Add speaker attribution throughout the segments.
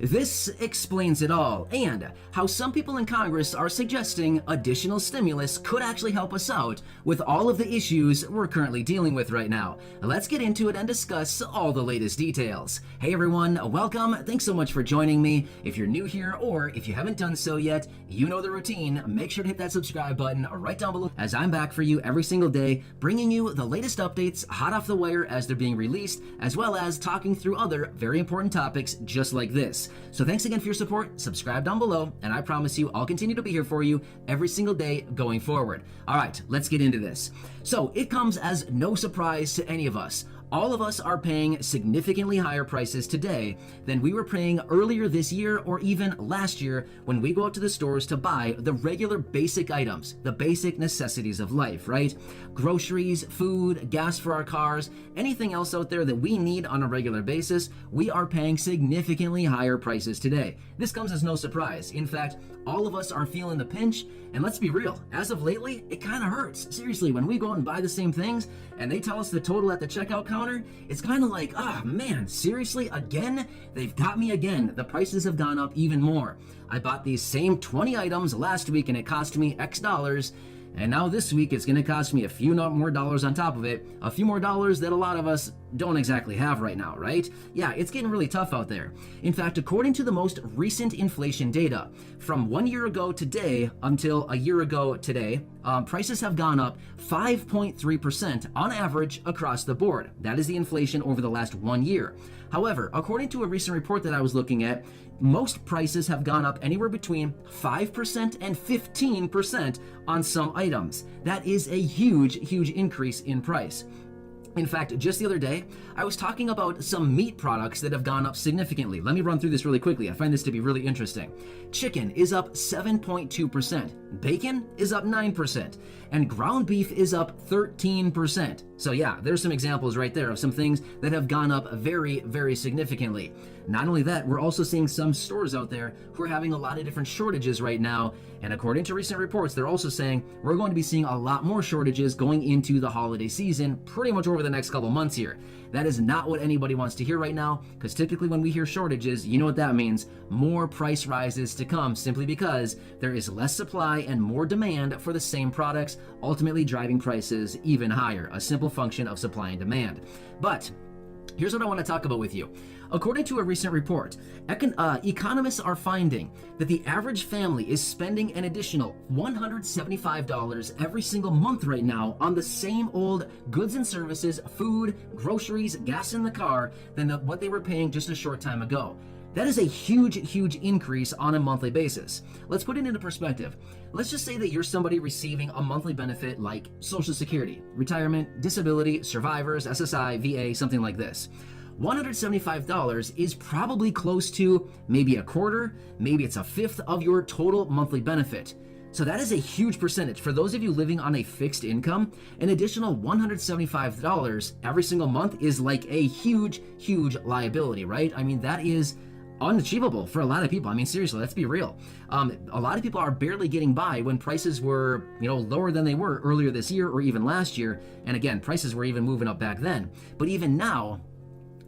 Speaker 1: This explains it all, and how some people in Congress are suggesting additional stimulus could actually help us out with all of the issues we're currently dealing with right now. Let's get into it and discuss all the latest details. Hey everyone, welcome. Thanks so much for joining me. If you're new here or if you haven't done so yet, you know the routine. Make sure to hit that subscribe button right down below, as I'm back for you every single day, bringing you the latest updates hot off the wire as they're being released, as well as talking through other very important topics just like this. So thanks again for your support. Subscribe down below, and I promise you I'll continue to be here for you every single day going forward. All right, let's get into this. So it comes as no surprise to any of us. All of us are paying significantly higher prices today than we were paying earlier this year or even last year when we go out to the stores to buy the regular basic items, the basic necessities of life, right? Groceries, food, gas for our cars, anything else out there that we need on a regular basis, we are paying significantly higher prices today. This comes as no surprise. In fact, all of us are feeling the pinch, and let's be real, as of lately, it kind of hurts. Seriously, when we go out and buy the same things and they tell us the total at the checkout counter, it's kind of like, man, seriously, again? They've got me again. The prices have gone up even more. I bought these same 20 items last week and it cost me X dollars. And now this week, it's going to cost me a few more dollars on top of it, a few more dollars that a lot of us don't exactly have right now, right? Yeah, it's getting really tough out there. In fact, according to the most recent inflation data, from 1 year ago today until a year ago today, prices have gone up 5.3% on average across the board. That is the inflation over the last 1 year. However, according to a recent report that I was looking at, most prices have gone up anywhere between 5% and 15% on some items. That is a huge, huge increase in price. In fact, just the other day, I was talking about some meat products that have gone up significantly. Let me run through this really quickly. I find this to be really interesting. Chicken is up 7.2%, bacon is up 9%, and ground beef is up 13%. So yeah, there's some examples right there of some things that have gone up very, very significantly. Not only that, we're also seeing some stores out there who are having a lot of different shortages right now. And according to recent reports, they're also saying we're going to be seeing a lot more shortages going into the holiday season, pretty much over the next couple months here. That is not what anybody wants to hear right now, because typically when we hear shortages, you know what that means: more price rises to come, simply because there is less supply and more demand for the same products, ultimately driving prices even higher, a simple function of supply and demand. But here's what I want to talk about with you. According to a recent report, economists are finding that the average family is spending an additional $175 every single month right now on the same old goods and services, food, groceries, gas in the car than what they were paying just a short time ago. That is a huge, huge increase on a monthly basis. Let's put it into perspective. Let's just say that you're somebody receiving a monthly benefit like Social Security, retirement, disability, survivors, SSI, VA, something like this. $175 is probably close to maybe a quarter, maybe it's a fifth of your total monthly benefit. So that is a huge percentage. For those of you living on a fixed income, an additional $175 every single month is like a huge, huge liability, right? I mean, that is unachievable for a lot of people. I mean, seriously, let's be real. A lot of people are barely getting by when prices were, lower than they were earlier this year or even last year. And again, prices were even moving up back then. But even now,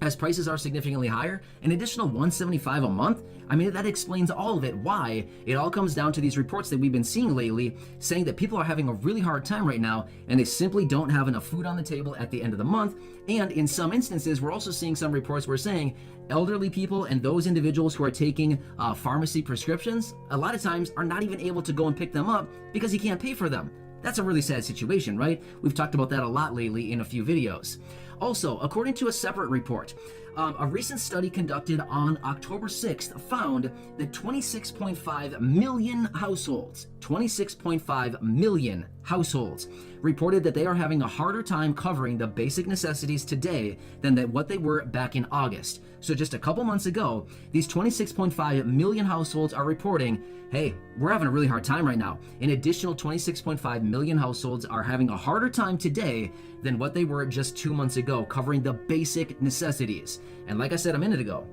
Speaker 1: as prices are significantly higher, an additional $175 a month, I mean, that explains all of it, why it all comes down to these reports that we've been seeing lately saying that people are having a really hard time right now and they simply don't have enough food on the table at the end of the month. And in some instances, we're also seeing some reports where saying elderly people and those individuals who are taking pharmacy prescriptions, a lot of times are not even able to go and pick them up because you can't pay for them. That's a really sad situation, right? We've talked about that a lot lately in a few videos. Also, according to a separate report, a recent study conducted on October 6th found that 26.5 million households, 26.5 million households reported that they are having a harder time covering the basic necessities today than what they were back in August. So just a couple months ago, these 26.5 million households are reporting, hey, we're having a really hard time right now. An additional 26.5 million households are having a harder time today than what they were just 2 months ago, covering the basic necessities. And like I said a minute ago,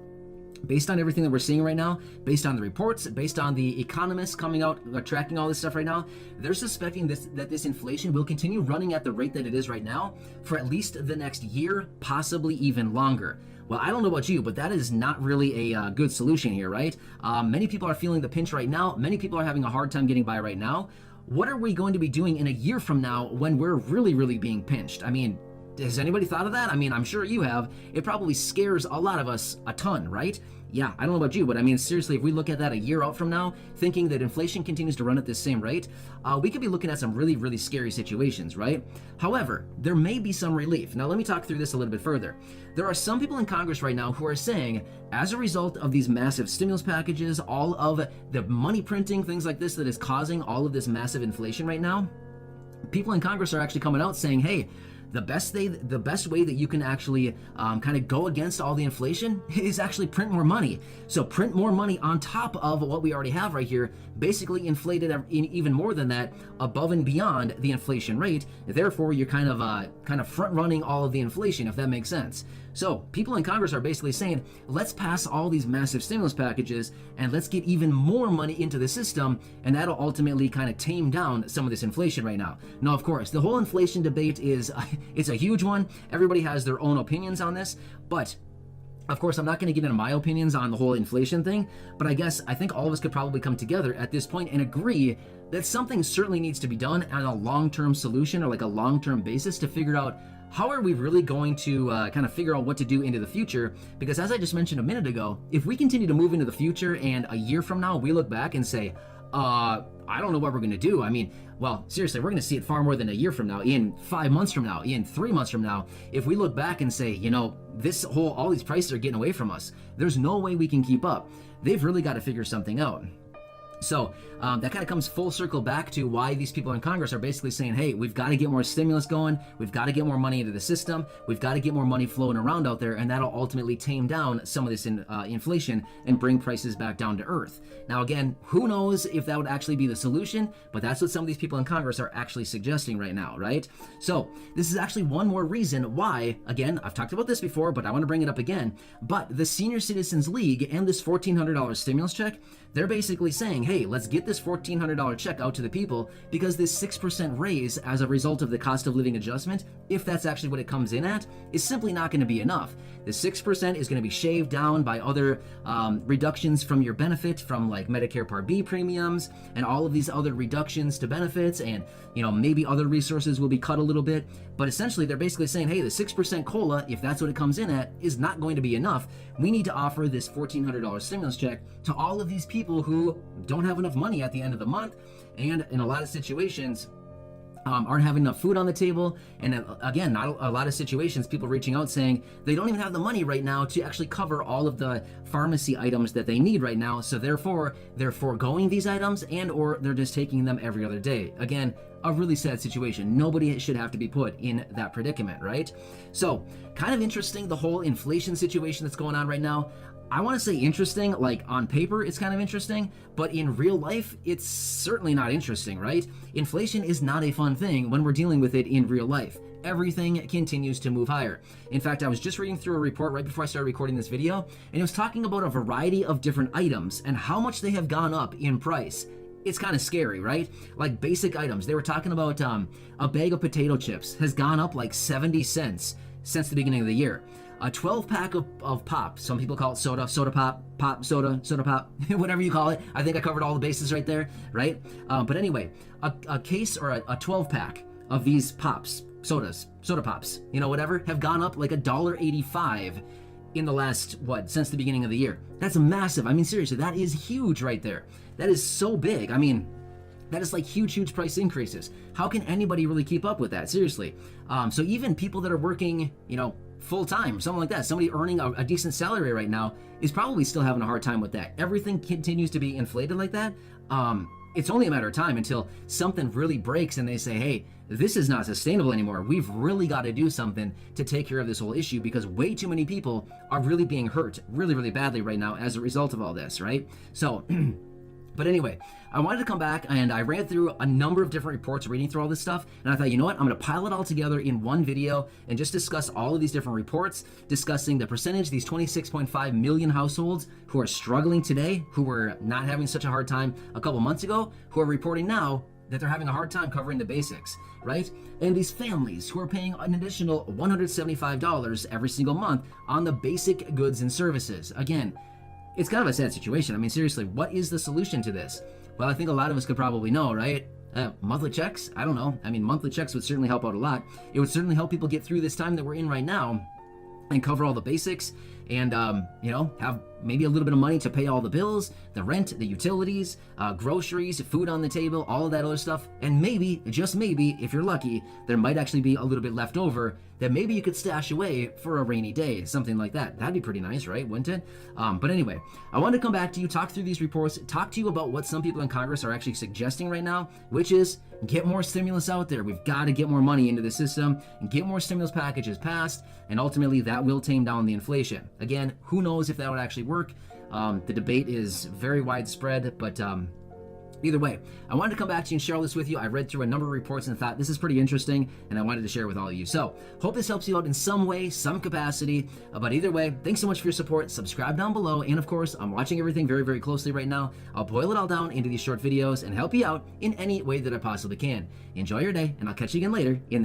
Speaker 1: based on everything that we're seeing right now, based on the reports, based on the economists coming out, tracking all this stuff right now, they're suspecting that this inflation will continue running at the rate that it is right now for at least the next year, possibly even longer. Well, I don't know about you, but that is not really a good solution here, right? Many people are feeling the pinch right now. Many people are having a hard time getting by right now. What are we going to be doing in a year from now when we're really, really being pinched? I mean, has anybody thought of that? I mean, I'm sure you have. It probably scares a lot of us a ton, right? Yeah, I don't know about you, but I mean, seriously, if we look at that a year out from now, thinking that inflation continues to run at this same rate, we could be looking at some really, really scary situations, right? However, there may be some relief. Now, let me talk through this a little bit further. There are some people in Congress right now who are saying, as a result of these massive stimulus packages, all of the money printing, things like this that is causing all of this massive inflation right now, people in Congress are actually coming out saying, hey, the best way that you can actually kind of go against all the inflation is actually print more money. So print more money on top of what we already have right here, basically inflated even more than that, above and beyond the inflation rate. Therefore, you're kind of front running all of the inflation, if that makes sense. So people in Congress are basically saying, let's pass all these massive stimulus packages and let's get even more money into the system, and that'll ultimately kind of tame down some of this inflation right now. Now, of course, the whole inflation debate it's a huge one. Everybody has their own opinions on this, but of course, I'm not going to get into my opinions on the whole inflation thing, but I think all of us could probably come together at this point and agree that something certainly needs to be done on a long-term solution or like a long-term basis to figure out how are we really going to kind of figure out what to do into the future? Because as I just mentioned a minute ago, if we continue to move into the future and a year from now we look back and say, I don't know what we're going to do. I mean, well, seriously, we're going to see it far more than a year from now, in 5 months from now, in 3 months from now. If we look back and say, all these prices are getting away from us, there's no way we can keep up. They've really got to figure something out. So that kind of comes full circle back to why these people in Congress are basically saying, hey, we've got to get more stimulus going. We've got to get more money into the system. We've got to get more money flowing around out there, and that'll ultimately tame down some of this inflation and bring prices back down to earth. Now, again, who knows if that would actually be the solution, but that's what some of these people in Congress are actually suggesting right now, right? So this is actually one more reason why, again, I've talked about this before, but I want to bring it up again, but the Senior Citizens League and this $1,400 stimulus check, they're basically saying, hey, let's get this $1,400 check out to the people, because this 6% raise as a result of the cost of living adjustment, if that's actually what it comes in at, is simply not going to be enough. The 6% is going to be shaved down by other reductions from your benefit, from like Medicare Part B premiums and all of these other reductions to benefits, and maybe other resources will be cut a little bit. But essentially, they're basically saying, hey, the 6% COLA, if that's what it comes in at, is not going to be enough. We need to offer this $1,400 stimulus check to all of these people who don't have enough money at the end of the month, and in a lot of situations aren't having enough food on the table. And again, not a lot of situations, people reaching out saying they don't even have the money right now to actually cover all of the pharmacy items that they need right now. So therefore, they're foregoing these items, and or they're just taking them every other day. Again, a really sad situation. Nobody should have to be put in that predicament, right? So kind of interesting, the whole inflation situation that's going on right now. I want to say interesting, like on paper it's kind of interesting, but in real life it's certainly not interesting, right? Inflation is not a fun thing when we're dealing with it in real life. Everything continues to move higher. In fact, I was just reading through a report right before I started recording this video, and it was talking about a variety of different items and how much they have gone up in price. It's kind of scary, right? Like basic items. They were talking about a bag of potato chips has gone up like 70 cents since the beginning of the year. A 12-pack of pop, some people call it soda, soda pop, soda pop, whatever you call it. I think I covered all the bases right there, right? But anyway, a case or a 12-pack of these pops, soda pops, whatever, have gone up like $1.85 in the last, since the beginning of the year. That's massive. I mean, seriously, that is huge right there. That is so big. I mean, that is like huge price increases. How can anybody really keep up with that? Seriously. So even people that are working, full time, something like that, somebody earning a decent salary right now is probably still having a hard time with that. Everything continues to be inflated like that. It's only a matter of time until something really breaks and they say, hey, this is not sustainable anymore. We've really got to do something to take care of this whole issue, because way too many people are really being hurt really badly right now as a result of all this, right? So but anyway, I wanted to come back and I ran through a number of different reports reading through all this stuff, and I thought, you know what, I'm going to pile it all together in one video and just discuss all of these different reports, discussing the percentage, these 26.5 million households who are struggling today, who were not having such a hard time a couple months ago, who are reporting now that they're having a hard time covering the basics, right? And these families who are paying an additional $175 every single month on the basic goods and services. Again, it's kind of a sad situation. I mean, seriously, what is the solution to this? Well, I think a lot of us could probably know, right? Monthly checks? I don't know. I mean, monthly checks would certainly help out a lot. It would certainly help people get through this time that we're in right now and cover all the basics and, have maybe a little bit of money to pay all the bills, the rent, the utilities, groceries, food on the table, all of that other stuff. And maybe, just maybe, if you're lucky, there might actually be a little bit left over that maybe you could stash away for a rainy day, something like that. That'd be pretty nice, right? Wouldn't it? But anyway, I wanted to come back to you, talk through these reports, talk to you about what some people in Congress are actually suggesting right now, which is get more stimulus out there. We've got to get more money into the system and get more stimulus packages passed, and ultimately that will tame down the inflation. Again, who knows if that would actually work? The debate is very widespread, but either way, I wanted to come back to you and share all this with you. I read through a number of reports and thought this is pretty interesting, and I wanted to share with all of you. So, hope this helps you out in some way, some capacity. But either way, thanks so much for your support. Subscribe down below, and of course, I'm watching everything very, very closely right now. I'll boil it all down into these short videos and help you out in any way that I possibly can. Enjoy your day, and I'll catch you again later in the next